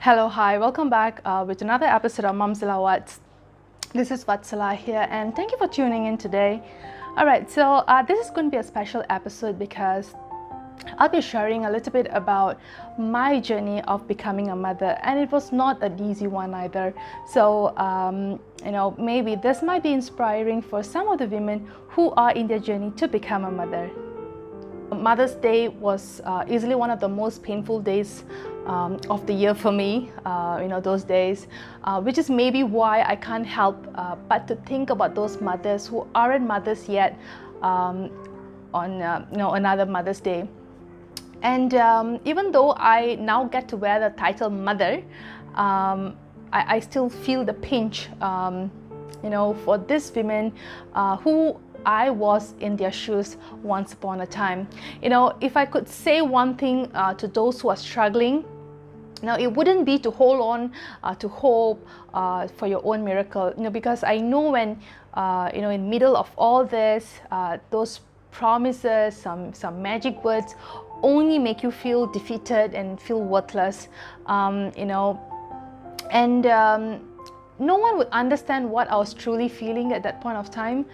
Hello, hi, welcome back with another episode of Momzilla What's. This is Vatsala here, and thank you for tuning in today. All right, so this is going to be a special episode because I'll be sharing a little bit about my journey of becoming a mother, and it was not an easy one either. So, maybe this might be inspiring for some of the women who are in their journey to become a mother. Mother's Day was easily one of the most painful days of the year for me, those days, which is maybe why I can't help but to think about those mothers who aren't mothers yet on another Mother's Day. And even though I now get to wear the title mother, I still feel the pinch, for these women who I was in their shoes once upon a time. If I could say one thing to those who are struggling, it wouldn't be to hold on to hope for your own miracle, because I know when, in middle of all this, those promises, some magic words only make you feel defeated and feel worthless, and no one would understand what I was truly feeling at that point of time.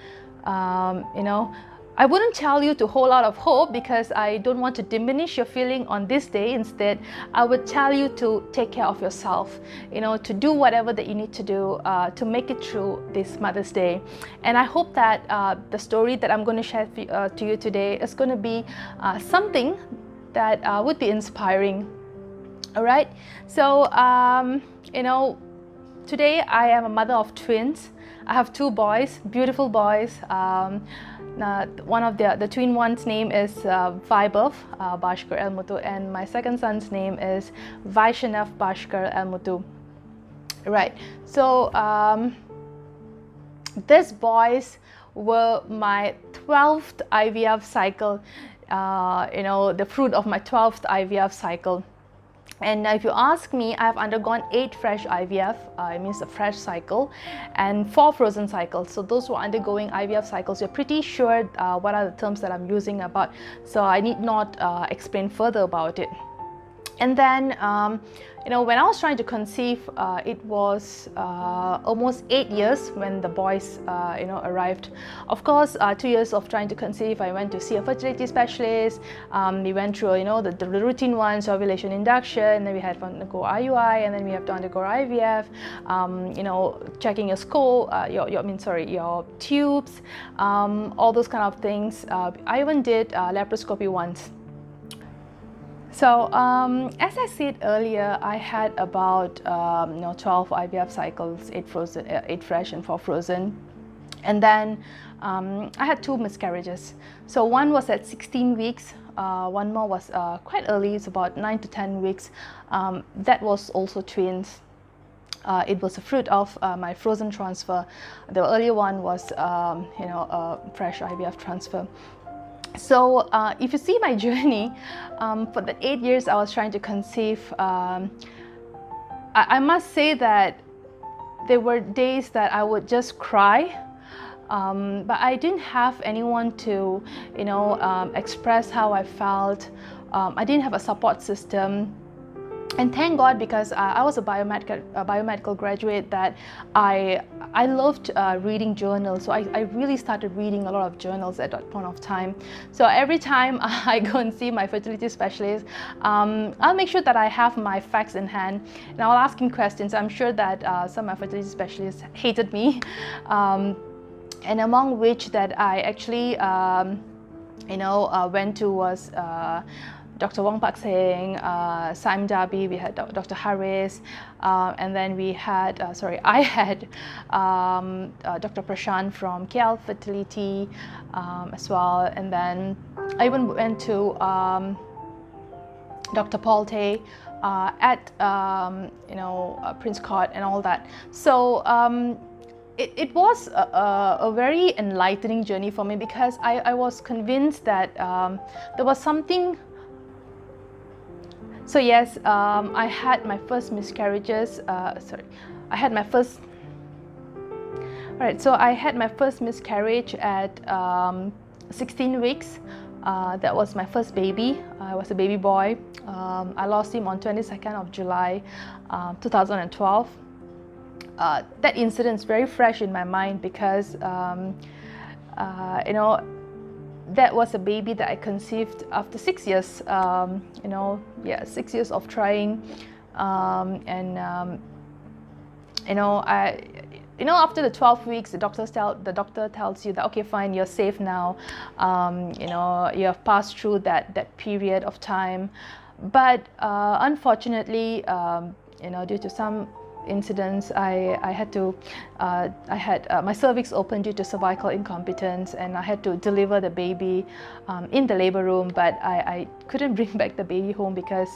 I wouldn't tell you to hold out of hope because I don't want to diminish your feeling on this day. Instead, I would tell you to take care of yourself, to do whatever that you need to do to make it through this Mother's Day. And I hope that the story that I'm going to share to you today is going to be something that would be inspiring. All right. So, today I am a mother of twins. I have two boys, beautiful boys. One of the twin one's name is Vaibhav Bhaskar Elmuthu, and my second son's name is Vaishnav Bhaskar Elmuthu. Right. So these boys were my 12th IVF cycle. The fruit of my 12th IVF cycle. And if you ask me, I have undergone 8 fresh IVF, it means a fresh cycle, and 4 frozen cycles. So those who are undergoing IVF cycles, you're pretty sure what are the terms that I'm using about. So I need not explain further about it. And then, when I was trying to conceive, it was almost 8 years when the boys, arrived. Of course, 2 years of trying to conceive, I went to see a fertility specialist. We went through, the routine ones, ovulation induction, and then we had to undergo IUI, and then we have to undergo IVF. Checking your skull, your tubes, all those kind of things. I even did laparoscopy once. So, as I said earlier, I had about 12 IVF cycles, 8 fresh and 4 frozen. And then I had 2 miscarriages. So one was at 16 weeks, one more was quite early, it's about 9 to 10 weeks. That was also twins. It was a fruit of my frozen transfer. The earlier one was, a fresh IVF transfer. So if you see my journey, for the 8 years I was trying to conceive, I must say that there were days that I would just cry, but I didn't have anyone to, express how I felt. I didn't have a support system. And thank God, because I was a biomedical graduate, that I loved reading journals. So I really started reading a lot of journals at that point of time. So every time I go and see my fertility specialist, I'll make sure that I have my facts in hand, and I'll ask him questions. I'm sure that some of my fertility specialists hated me, and among which that I actually, went to was Dr. Wong Pak Seng, Saim Darby, we had Dr. Harris, and then we had, I had Dr. Prashant from KL Fertility as well, and then I even went to Dr. Paul Tay at Prince Court and all that. So it was a very enlightening journey for me, because I was convinced that there was something. So yes, I had my first miscarriages. I had my first. All right, so I had my first miscarriage at 16 weeks. That was my first baby. I was a baby boy. I lost him on 22nd of July 2012. That incident is very fresh in my mind because you know, that was a baby that I conceived after 6 years. You know, yeah, 6 years of trying, you know, after the 12 weeks, the doctor tells you that, okay, fine, you're safe now. You know, you have passed through that period of time. But unfortunately, you know, due to some incidents, I had my cervix opened due to cervical incompetence, and I had to deliver the baby in the labor room. But I couldn't bring back the baby home because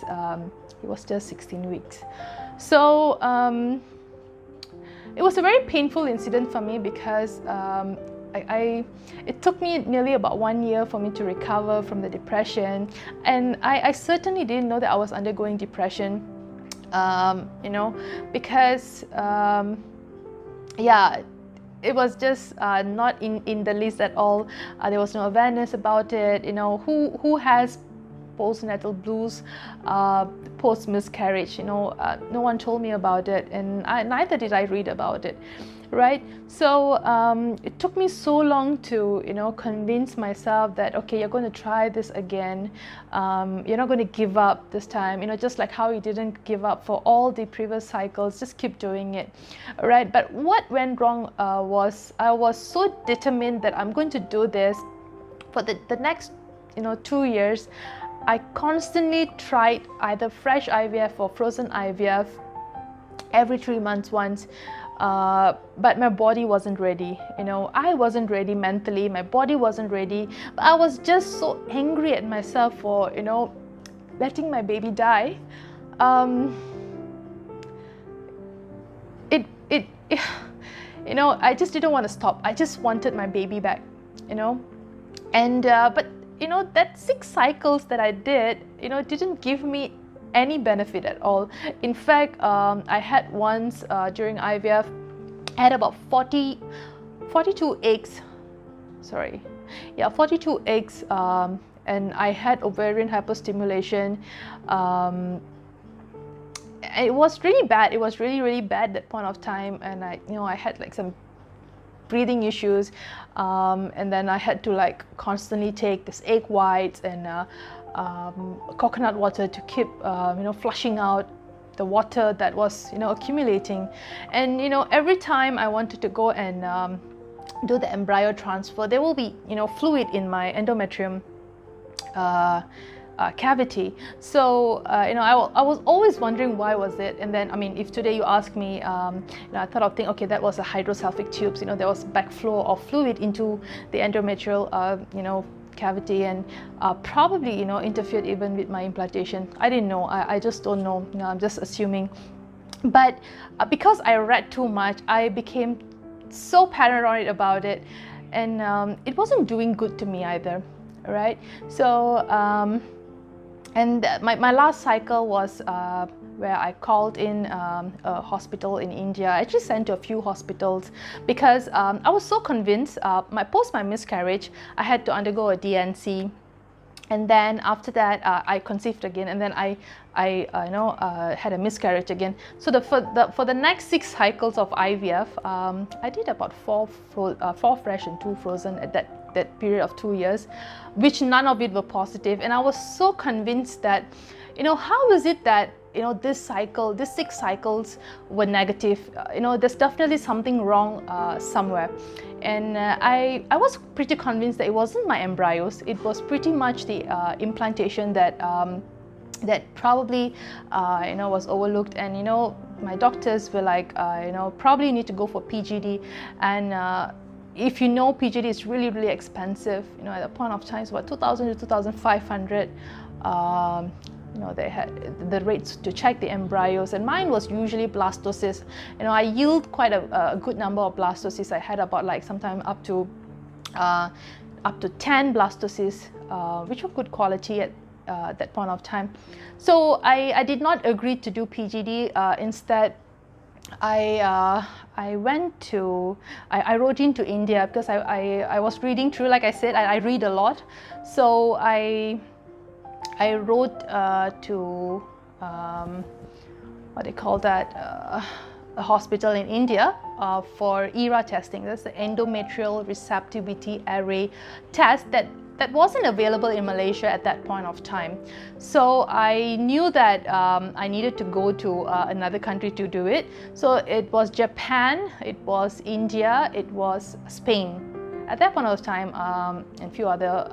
it was just 16 weeks. So it was a very painful incident for me because it took me nearly about 1 year for me to recover from the depression, and I certainly didn't know that I was undergoing depression, you know, because yeah, it was just not in the list at all. There was no awareness about it. You know, who has postnatal blues post miscarriage? You know, no one told me about it, and neither did I read about it, right? So it took me so long to, you know, convince myself that, okay, you're going to try this again. You're not going to give up this time, you know, just like how you didn't give up for all the previous cycles. Just keep doing it, right? But what went wrong was I was so determined that I'm going to do this for the next, you know, 2 years. I constantly tried either fresh IVF or frozen IVF every 3 months once, but my body wasn't ready. You know, I wasn't ready mentally, my body wasn't ready, but I was just so angry at myself for, you know, letting my baby die. You know, I just didn't want to stop. I just wanted my baby back, you know, and but you know, that 6 cycles that I did, you know, didn't give me any benefit at all. In fact, I had once during IVF, I had about 42 eggs, sorry, yeah, 42 eggs, and I had ovarian hyperstimulation. It was really bad. It was really bad at that point of time, and I had like some breathing issues, and then I had to like constantly take this egg whites and coconut water to keep flushing out the water that was accumulating. And every time I wanted to go and do the embryo transfer, there will be fluid in my endometrium cavity. So I was always wondering why was it. And then if today you ask me, I thought of thinking, okay, that was a hydrocephalus tubes. There was backflow of fluid into the endometrial cavity, and probably interfered even with my implantation. I didn't know. I just don't know. I'm just assuming. But because I read too much, I became so paranoid about it, and it wasn't doing good to me either. Right? So and my last cycle was where I called in a hospital in India. I actually sent to a few hospitals because I was so convinced. Post my miscarriage, I had to undergo a DNC, and then after that I conceived again, and then I had a miscarriage again. So for the next 6 cycles of IVF, I did about 4 fresh and 2 frozen at that period of 2 years, which none of it were positive. And I was so convinced that, how is it that this 6 cycles were negative? There's definitely something wrong somewhere. And I was pretty convinced that it wasn't my embryos. It was pretty much the implantation that probably was overlooked. And my doctors were like, probably you need to go for PGD. And if PGD is really expensive. At the point of time, it's about 2,000 to 2,500. They had the rates to check the embryos, and mine was usually blastocyst. I yield quite a good number of blastocysts. I had about like sometime up to 10 blastocysts, which were good quality at that point of time. So I did not agree to do PGD. Instead, I went to, I wrote into India because I was reading through, like I said, I read a lot. So I wrote to, what they call that, a hospital in India for ERA testing. That's the endometrial receptivity array test that wasn't available in Malaysia at that point of time. So I knew that I needed to go to another country to do it. So it was Japan, it was India, it was Spain at that point of time, and a few other,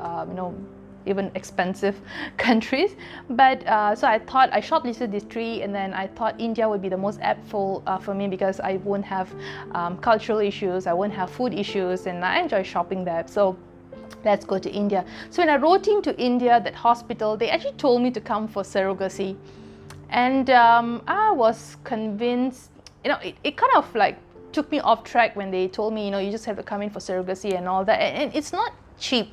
even expensive countries. But so I thought, I shortlisted these three, and then I thought India would be the most aptful for me because I won't have cultural issues, I won't have food issues, and I enjoy shopping there. So let's go to India. So when I wrote into India, that hospital, they actually told me to come for surrogacy. And I was convinced, it kind of like took me off track when they told me, you just have to come in for surrogacy and all that. And it's not cheap.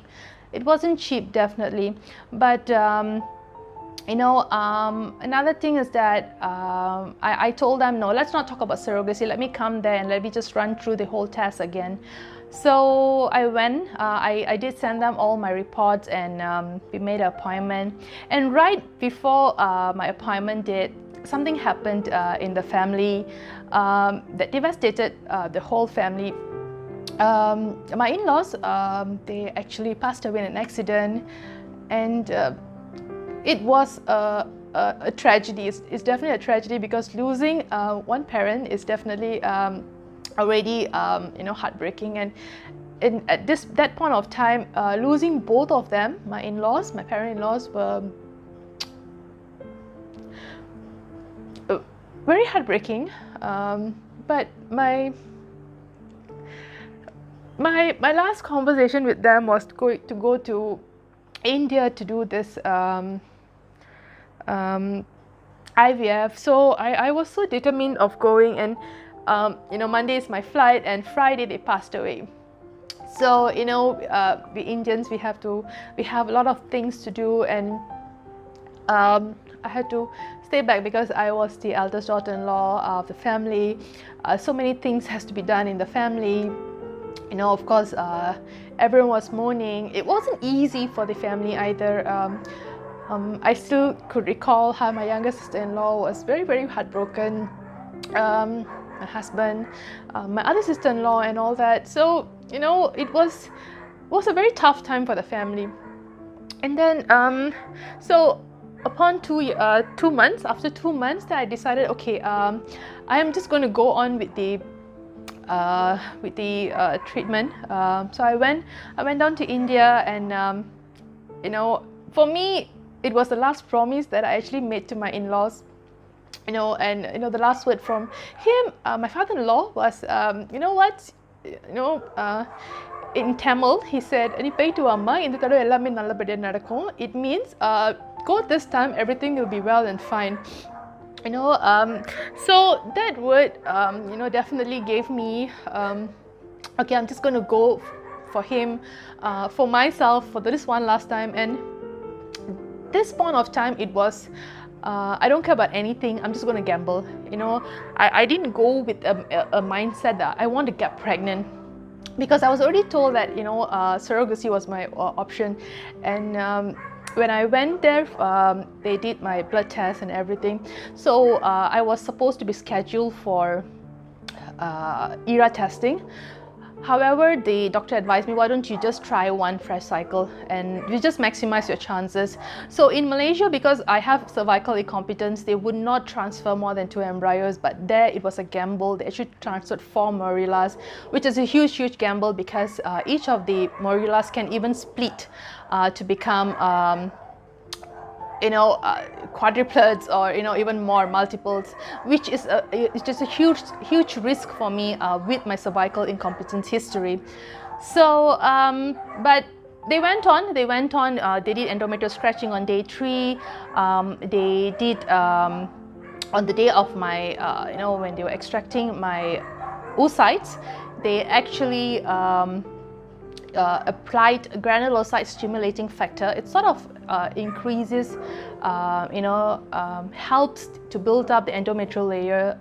It wasn't cheap, definitely. But another thing is that I told them, no, let's not talk about surrogacy. Let me come there and let me just run through the whole test again. So I went, I did send them all my reports, and we made an appointment. And right before my appointment date, something happened in the family that devastated the whole family. My in-laws, they actually passed away in an accident, and it was a tragedy. It's definitely a tragedy because losing one parent is definitely already heartbreaking, and at that point of time, losing both of them, my in-laws, my parent-in-laws, were very heartbreaking. But my last conversation with them was to go to India to do this IVF. So I was so determined of going, and Monday is my flight, and Friday they passed away. So we Indians, we have a lot of things to do, and I had to stay back because I was the eldest daughter-in-law of the family. So many things has to be done in the family. Of course, everyone was mourning. It wasn't easy for the family either. I still could recall how my younger sister-in-law was very, very heartbroken. My husband, my other sister-in-law, and all that. So it was a very tough time for the family. And then so upon 2 months, after 2 months, I decided, okay, I am just going to go on with the treatment. So I went down to India, and for me, it was the last promise that I actually made to my in-laws. And the last word from him, my father-in-law, was, in Tamil, he said, it means, go this time, everything will be well and fine. So that word, definitely gave me, okay, I'm just going to go for him, for myself, for this one last time. And this point of time, it was, I don't care about anything, I'm just going to gamble. I didn't go with a mindset that I want to get pregnant, because I was already told that surrogacy was my option. And when I went there, they did my blood test and everything. So I was supposed to be scheduled for ERA testing. However, the doctor advised me, why don't you just try one fresh cycle and you just maximize your chances. So in Malaysia, because I have cervical incompetence, they would not transfer more than 2 embryos, but there it was a gamble. They actually transferred 4 morulas, which is a huge, huge gamble, because each of the morulas can even split to become quadruplets, or even more, multiples, which is it's just a huge risk for me with my cervical incompetence history. So but they went on, they did endometrial scratching on day 3. They did on the day of my when they were extracting my oocytes, they actually applied granulocyte stimulating factor. It sort of increases, helps to build up the endometrial layer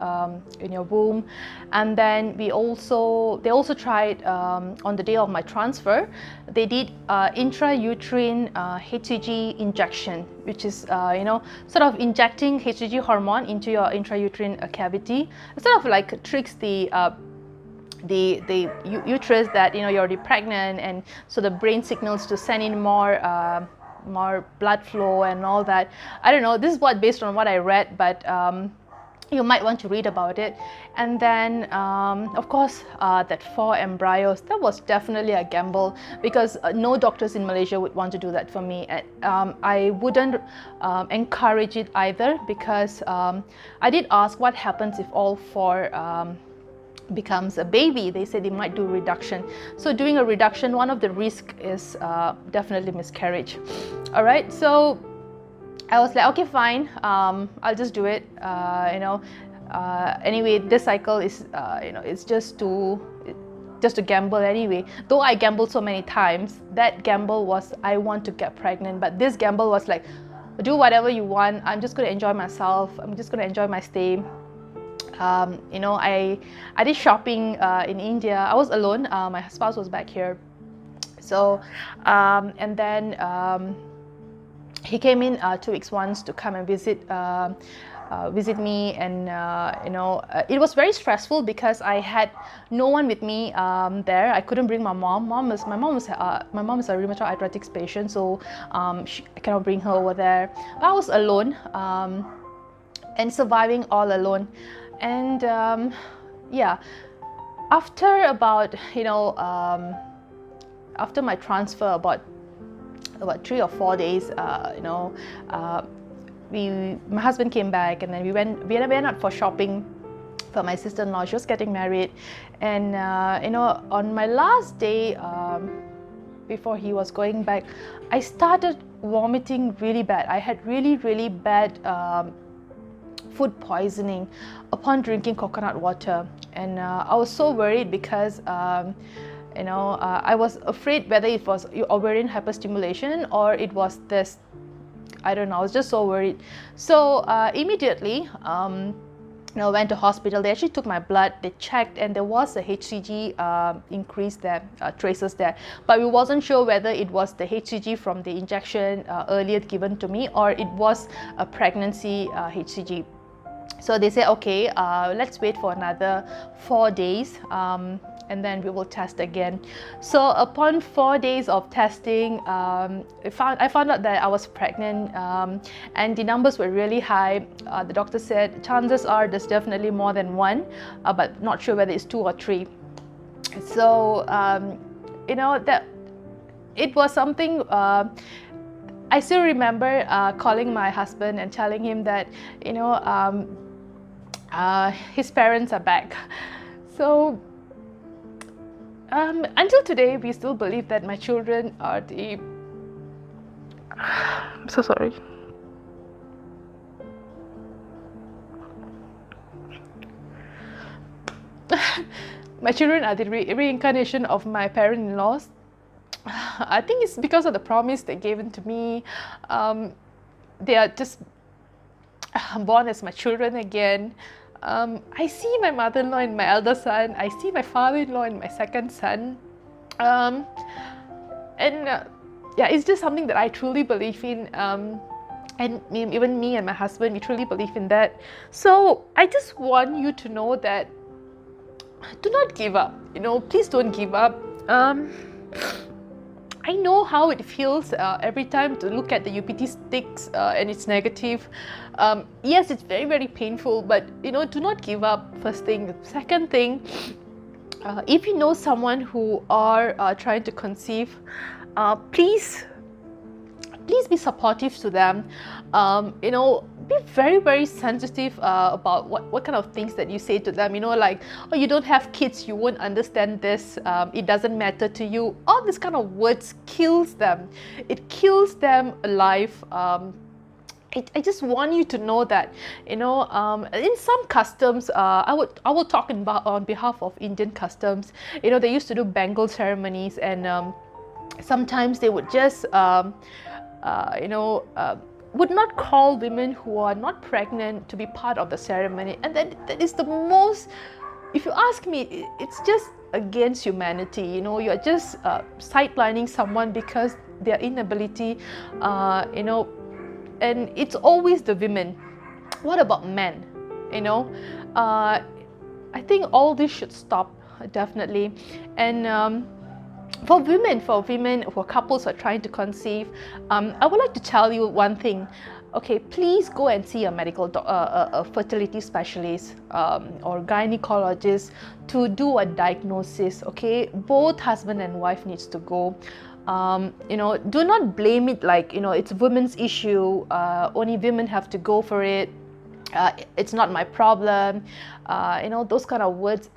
in your womb. And then they also tried on the day of my transfer, they did intrauterine HCG injection, which is sort of injecting HCG hormone into your intrauterine cavity. It sort of like tricks the uterus that you're already pregnant, and so the brain signals to send in more blood flow and all that. I don't know, this is based on what I read, but you might want to read about it. And then of course that 4 embryos, that was definitely a gamble, because no doctors in Malaysia would want to do that for me. I wouldn't encourage it either, because I did ask what happens if all 4 becomes a baby. They said they might do reduction. So doing a reduction, one of the risks is definitely miscarriage. All right, so I was like, okay, fine, I'll just do it. Anyway, this cycle is it's just to gamble anyway. Though I gambled so many times, that gamble was I want to get pregnant, but this gamble was like, do whatever you want, I'm just going to enjoy myself, I'm just going to enjoy my stay. I did shopping in India. I was alone. My spouse was back here. So, and then he came in 2 weeks once to come and visit me, and it was very stressful because I had no one with me there. I couldn't bring my mom. My mom is a rheumatoid arthritis patient, so I cannot bring her over there. But I was alone and surviving all alone. And yeah, after about after my transfer, about 3 or 4 days, my husband came back, and then we went out for shopping for my sister-in-law. She was getting married, and on my last day before he was going back, I started vomiting really bad. I had really bad food poisoning upon drinking coconut water, and I was so worried because I was afraid whether it was ovarian hyperstimulation or it was this, I don't know, I was just so worried. So immediately went to hospital. They actually took my blood, they checked, and there was a HCG increase there, traces there, but we wasn't sure whether it was the HCG from the injection earlier given to me, or it was a pregnancy HCG. So they said, okay, let's wait for another 4 days, and then we will test again. So upon 4 days of testing, I found out that I was pregnant, and the numbers were really high. The doctor said chances are there's definitely more than 1, but not sure whether it's 2 or 3. So that it was something. I still remember calling my husband and telling him that his parents are back. So until today, we still believe that my children are the... I'm so sorry. My children are the reincarnation of my parent-in-laws. I think it's because of the promise they gave to me. They are just born as my children again. I see my mother-in-law in my elder son. I see my father-in-law in my second son. Yeah, it's just something that I truly believe in. And even me and my husband, we truly believe in that. So I just want you to know that do not give up. Please don't give up. I know how it feels every time to look at the UPT sticks and it's negative. Yes, it's very painful, but do not give up, first thing. Second thing, if you know someone who are trying to conceive, please be supportive to them. Be very sensitive about what kind of things that you say to them. Like, oh, you don't have kids, you won't understand this, it doesn't matter to you. All this kind of words kills them. It kills them alive. I just want you to know that, you know, in some customs, I will talk on behalf of Indian customs. You know, they used to do bangle ceremonies, and sometimes they would just, you know, would not call women who are not pregnant to be part of the ceremony, and that is the most. If you ask me, it's just against humanity. You know, you're just sidelining someone because their inability, you know. And it's always the women. What about men? You know, I think all this should stop, definitely. And for women for couples who are trying to conceive, I would like to tell you one thing. Okay, please go and see a fertility specialist or gynecologist to do a diagnosis. Okay, both husband and wife needs to go. You know, do not blame it like, you know, it's women's issue, only women have to go for it, it's not my problem, you know, those kind of words.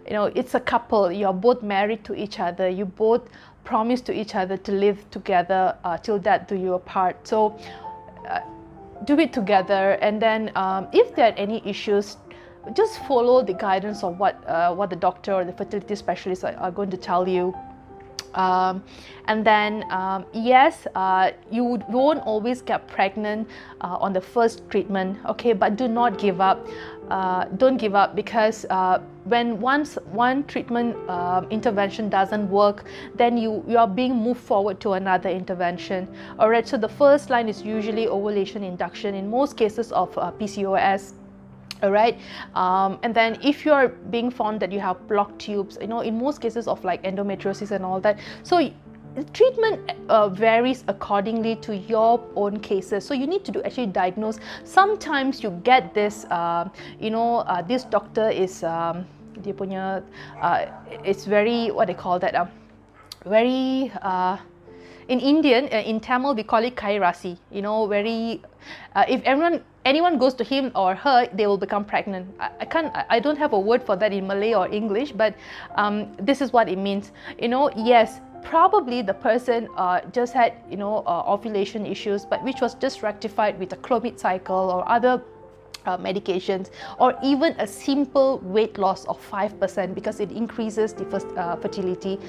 You know, it's a couple, you're both married to each other, you both promise to each other to live together till death do you apart. So do it together, and then if there are any issues, just follow the guidance of what the doctor or the fertility specialist are going to tell you. And then yes, you won't always get pregnant on the first treatment, okay, but do not give up. Don't give up, because when once one treatment intervention doesn't work, then you are being moved forward to another intervention. All right, so the first line is usually ovulation induction in most cases of PCOS. All right, and then if you are being found that you have blocked tubes, you know, in most cases of like endometriosis and all that, so treatment varies accordingly to your own cases. So you need to actually diagnose. Sometimes you get this, you know, this doctor is dia punya, it's very, what they call that, very in Indian, in Tamil we call it kairasi, you know, very if anyone goes to him or her, they will become pregnant. I don't have a word for that in Malay or English, but this is what it means. You know, yes, probably the person just had, you know, ovulation issues, but which was just rectified with a clomid cycle or other medications, or even a simple weight loss of 5%, because it increases the fertility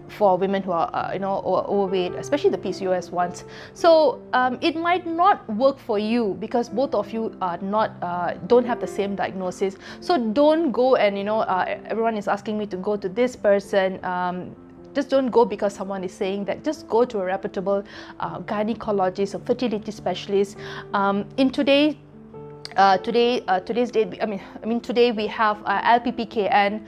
for women who are, you know, overweight, especially the PCOS ones. So it might not work for you because both of you are not, don't have the same diagnosis. So don't go and, you know, everyone is asking me to go to this person. Just don't go because someone is saying that. Just go to a reputable gynecologist or fertility specialist. In today's date, I mean today we have LPPKN,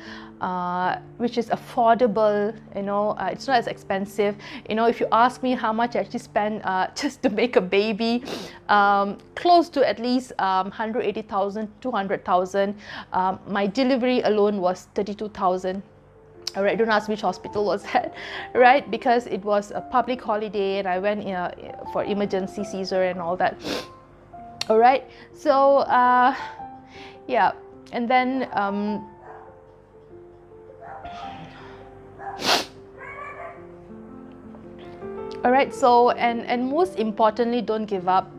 which is affordable. You know, it's not as expensive. You know, if you ask me how much I actually spend just to make a baby, close to at least 180,000, 200,000. My delivery alone was 32,000. All right, don't ask which hospital was that, right? Because it was a public holiday and I went for emergency Caesar and all that. All right, so yeah, and then all right, so and most importantly, don't give up.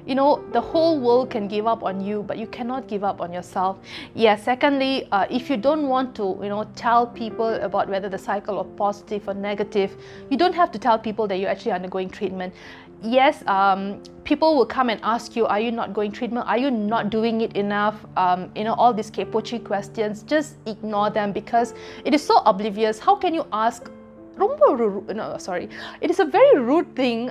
You know, the whole world can give up on you, but you cannot give up on yourself. Yeah, secondly, if you don't want to, you know, tell people about whether the cycle is positive or negative, you don't have to tell people that you're actually undergoing treatment. Yes, people will come and ask you, are you not going treatment? Are you not doing it enough? You know, all these kepochi questions, just ignore them because it is so oblivious. How can you ask? No, sorry. It is a very rude thing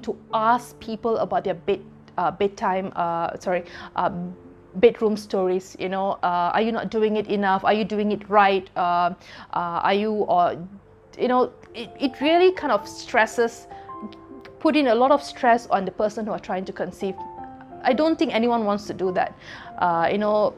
to ask people about their bedroom stories. You know, are you not doing it enough? Are you doing it right? Are you, or you know, it really kind of put in a lot of stress on the person who are trying to conceive. I don't think anyone wants to do that. You know,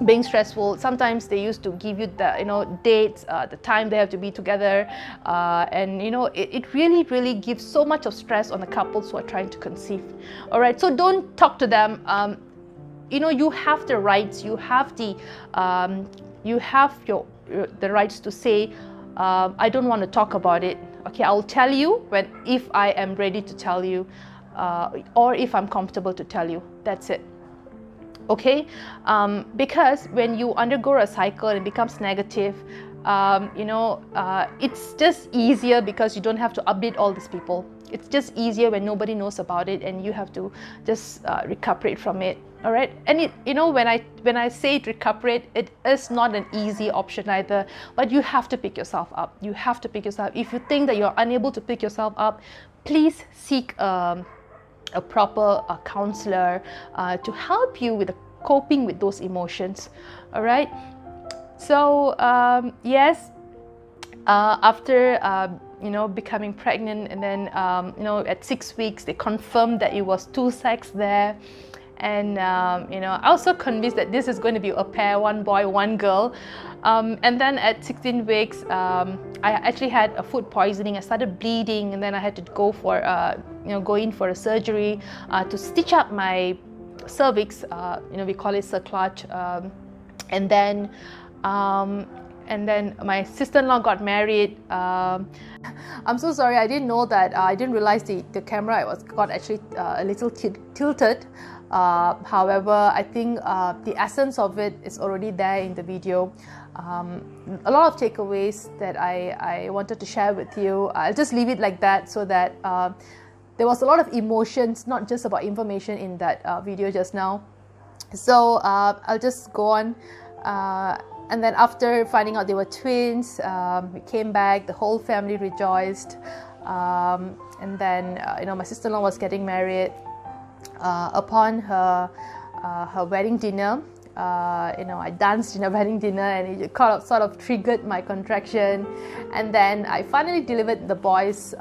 being stressful. Sometimes they used to give you the, you know, dates, the time they have to be together, and you know, it really gives so much of stress on the couples who are trying to conceive. All right, so don't talk to them. You know, you have the rights. You have the rights to say, I don't want to talk about it. Okay, I'll tell you if I am ready to tell you, or if I'm comfortable to tell you. That's it. Okay, because when you undergo a cycle and it becomes negative, it's just easier because you don't have to update all these people. It's just easier when nobody knows about it and you have to just recuperate from it. All right, and when I say recuperate, it is not an easy option either, but you have to pick yourself up. You have to pick yourself. If you think that you're unable to pick yourself up, please seek a proper counselor to help you with coping with those emotions. All right, so yes, after becoming pregnant, and then at 6 weeks they confirmed that it was two sex there, and I also convinced that this is going to be a pair, one boy, one girl. And then at 16 weeks, I actually had a food poisoning. I started bleeding, and then I had to go in for a surgery to stitch up my cervix. We call it cerclage. And then my sister-in-law got married. I'm so sorry, I didn't know that. I didn't realize the camera got actually a little tilted. However, I think the essence of it is already there in the video. A lot of takeaways that I wanted to share with you. I'll just leave it like that, so that there was a lot of emotions, not just about information in that video just now. So I'll just go on. And then after finding out they were twins, we came back, the whole family rejoiced. And then my sister-in-law was getting married. Upon her wedding dinner, I danced in a wedding dinner, and it sort of triggered my contraction. And then I finally delivered the boys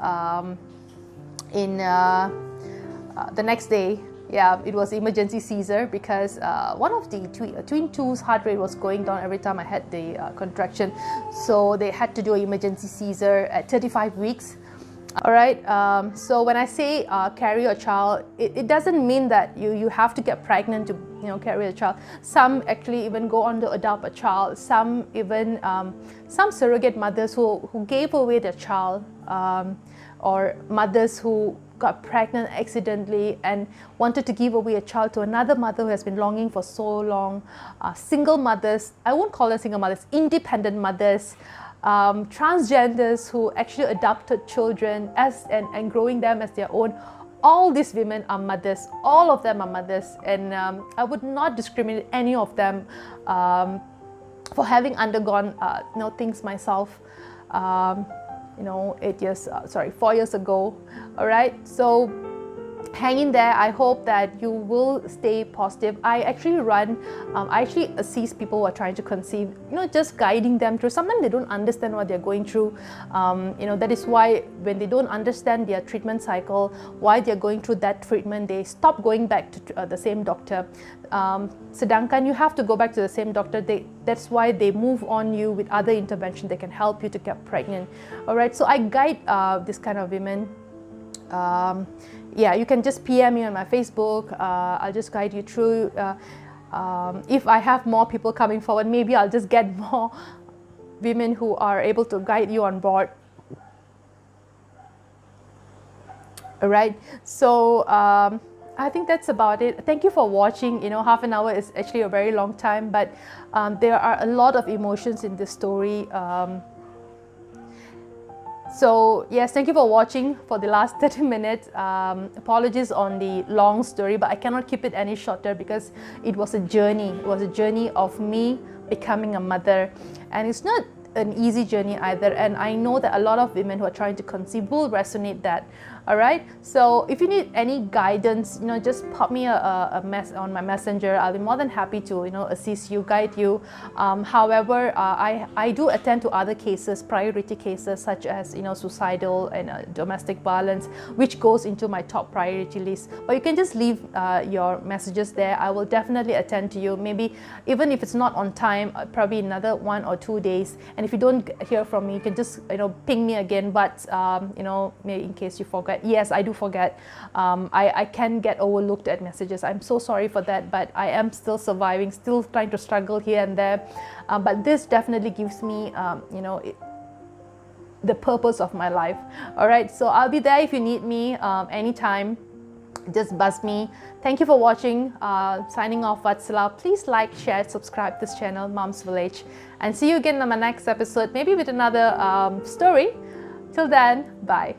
in the next day. Yeah, it was emergency Caesar, because one of the twin two's heart rate was going down every time I had the contraction. So they had to do an emergency Caesar at 35 weeks. All right, so when I say carry a child, it doesn't mean that you have to get pregnant to carry a child. Some actually even go on to adopt a child. Some even some surrogate mothers who gave away their child, or mothers who got pregnant accidentally and wanted to give away a child to another mother who has been longing for so long. Single mothers, I won't call them single mothers, independent mothers. Transgenders who actually adopted children and growing them as their own. All these women are mothers. All of them are mothers, and I would not discriminate any of them for having undergone things myself. 4 years ago. All right, so hang in there. I hope that you will stay positive. I actually assist people who are trying to conceive, just guiding them through. Sometimes they don't understand what they're going through. That is why when they don't understand their treatment cycle, why they're going through that treatment, they stop going back to the same doctor. Sedangkan you have to go back to the same doctor. That's why they move on you with other intervention that can help you to get pregnant. All right, so I guide this kind of women. Yeah, you can just PM me on my Facebook. I'll just guide you through. If I have more people coming forward, maybe I'll just get more women who are able to guide you on board. All right, so I think that's about it. Thank you for watching. Half an hour is actually a very long time, but there are a lot of emotions in this story. So yes, thank you for watching for the last 30 minutes. Apologies on the long story, but I cannot keep it any shorter because it was a journey. It was a journey of me becoming a mother, and it's not an easy journey either. And I know that a lot of women who are trying to conceive will resonate that. All right, so if you need any guidance, just pop me a mess on my messenger. I'll be more than happy to assist you, guide you. However, I do attend to other cases, priority cases such as suicidal and domestic violence, which goes into my top priority list. But you can just leave your messages there. I will definitely attend to you. Maybe even if it's not on time, probably another 1 or 2 days. And if you don't hear from me, you can just ping me again. But maybe in case you forget. Yes, I do forget. I can get overlooked at messages. I'm so sorry for that, but I am still surviving, still trying to struggle here and there. But this definitely gives me, the purpose of my life. All right, so I'll be there if you need me anytime. Just buzz me. Thank you for watching. Signing off, Vatsala. Please like, share, subscribe this channel, Mom's Village, and see you again on my next episode, maybe with another story. Till then, bye.